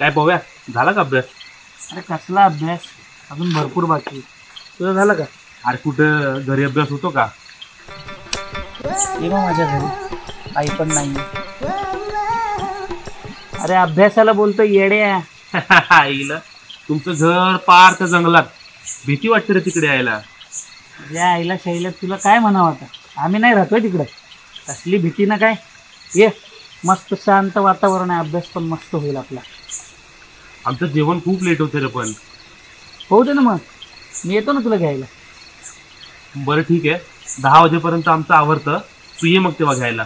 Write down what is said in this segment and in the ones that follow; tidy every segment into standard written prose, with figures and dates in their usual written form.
काय पाहूया, झाला का अभ्यास? अरे कसला अभ्यास, अजून भरपूर बाकी. तुझं झालं का? अरे कुठं घरी अभ्यास होतो का? ये मग माझ्या घरी, आई पण नाही. अरे अभ्यासाला बोलतो येड्या. आईला तुमचं घर पार त्या जंगलात, भीती वाटते रे तिकडे यायला. या आईला शैल्यात तुला काय म्हणावं आता, आम्ही नाही राहतोय तिकडं. कसली भीती ना काय. ये, मस्त शांत वातावरण आहे, अभ्यास पण मस्त होईल आपला. आमचं जेवण खूप लेट होते रे पण. होऊ दे ना मग, मी येतो ना तुला घ्यायला. बरं ठीक आहे, 10 वाजेपर्यंत आमचं आवरतं, तू ये मग तेव्हा घ्यायला.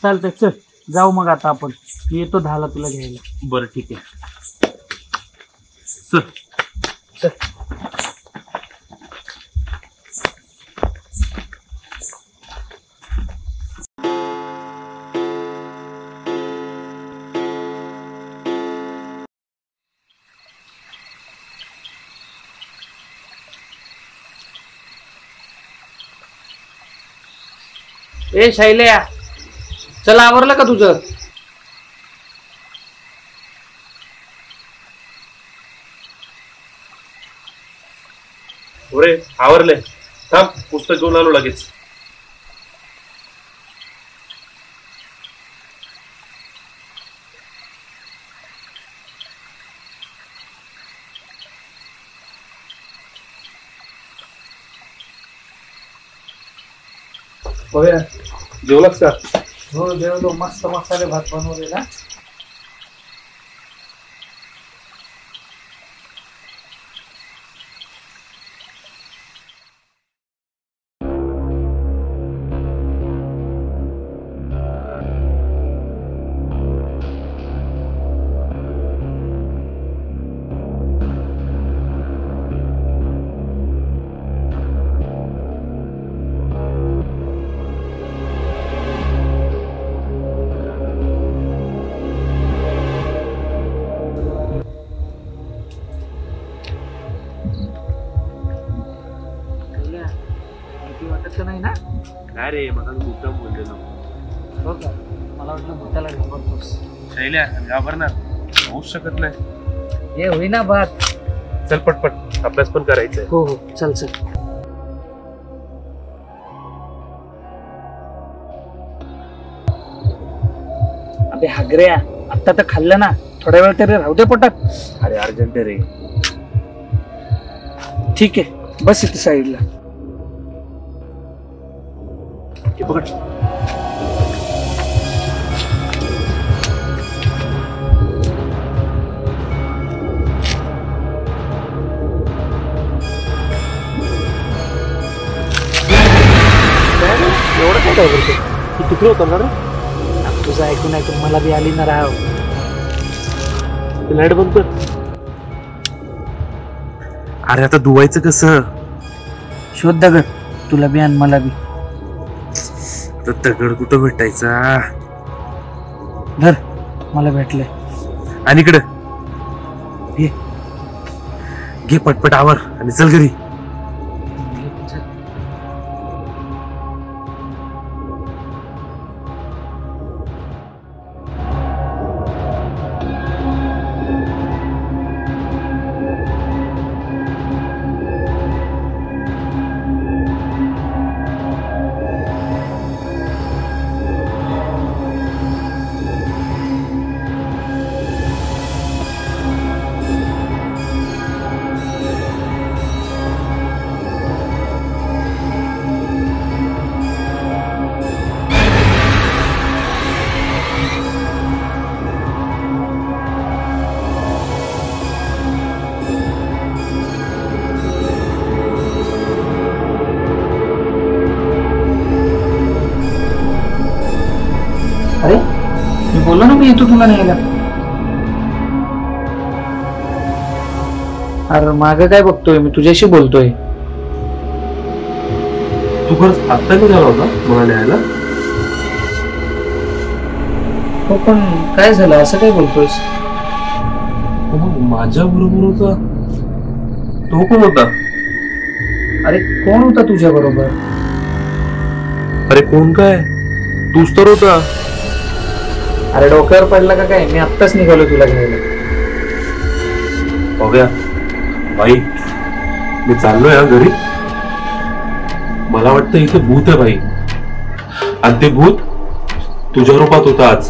चालतंय, चल जाऊ मग आता आपण. मी येतो 10ला तुला घ्यायला. बरं ठीक आहे, चल चल. ए शैल्या, चल आवरलं का तुझं? अरे आवरले, थांब पुस्तक घेऊन आलो लगेच. बघूया. जेवलास का? हो जेवलो, मस्त मसाले भात बनवलेला. वाटत नाही ना? काय रे, मला मुद्दाम बोललेलो. हो का? मला वाटलं भूताला घाबरतोस. शैल्या घाबरणार होऊच शकत नाही. हे होईना भात. चल पटपट, अभ्यास पण करायचंय. हो हो, चल चल. अबे हागऱ्या, आता तर खाल्लं ना, थोड्या वेळ तरी राहू दे पोटात. अरे अर्जंट रे. ठीक आहे, बस इथे साईडला. हे पकड. एवढं काय काय करतो? तू कुठे होता ना रे? तुझं ऐकून ऐकून मला बी आली ना राव. लाईट बंद कर. अरे आता धुवायचं कसं? शोध दगड, तुला बी आणि मला बी. तर दगड कुठं भेटायचा? धर, मला भेटले. आणि इकडे घे पटपट आवर आणि चल घरी. अरे मी बोललो ना, मी येतो तुला न्यायला. अरे मागं काय बघतोय, मी तुझ्याशी बोलतोय. तू खरंच आत्ता निघाला होता मला न्यायला? हो पण काय झालं, असं काय बोलतोयस? माझ्या बरोबर होता तो. कोण होता? अरे कोण होता तुझ्या बरोबर? अरे कोण काय, तूच तर होता. अरे डोक्यावर पडला का काय, मी आत्ताच निघालो तुला घ्यायला. बघूया भाई, मी चाललोय घरी. मला वाटतं इथे भूत आहे भाई, आणि ते भूत तुझ्या रूपात होतं आज.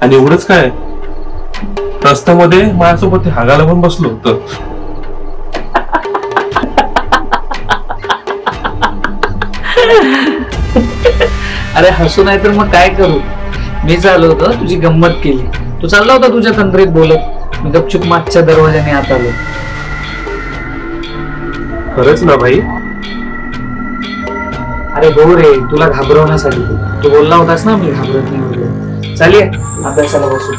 आणि एवढंच काय, रस्त्यामध्ये माझ्यासोबत ते हागायला पण बसलो होतं. अरे हसू नाही तर मग काय करू. मी चाललो होतो, तुझी गंमत केली. तू चालला होता तुझ्या तंत्रीत बोलत, मी गपचूप मागच्या दरवाजाने आत आलो. खरंच ना भाई? अरे हो रे, तुला घाबरवण्यासाठी. तू बोलला होतास ना मी घाबरत नाही वगैरे. चालिये अभ्यासाला बसू.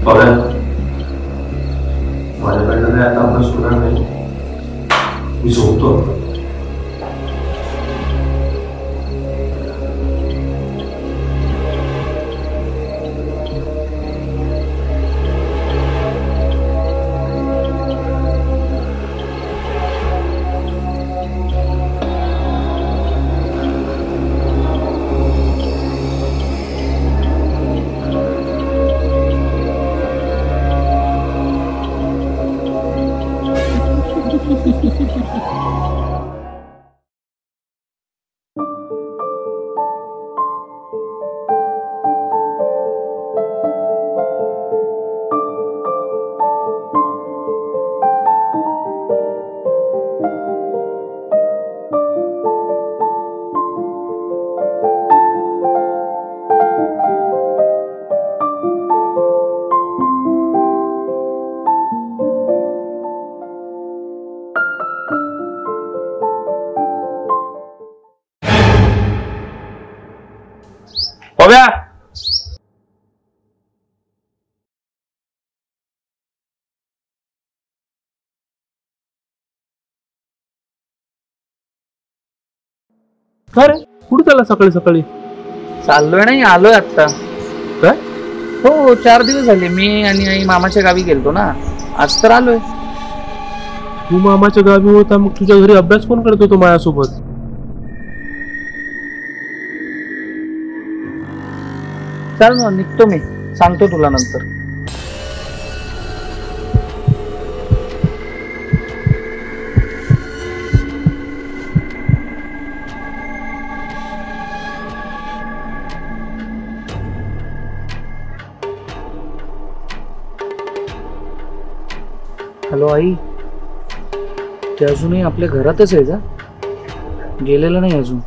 बघा, माझ्याकडनं काय आता अभ्यास होणार नाही. मी झोपतो. काय रे कुठे चालला सकाळी सकाळी? चाललोय नाही, आलोय आत्ता. काय? हो, 4 दिवस झाले. मी आणि आई मामाच्या गावी गेलतो ना, आज तर आलोय. तू मामाच्या गावी होता, मग तुझ्या घरी अभ्यास कोण करत होतो माझ्यासोबत? चल ना, निघतो मी, सांगतो तुला नंतर. हॅलो आई, ते अजूनही आपल्या घरातच आहे का? गेलेलं नाही अजून?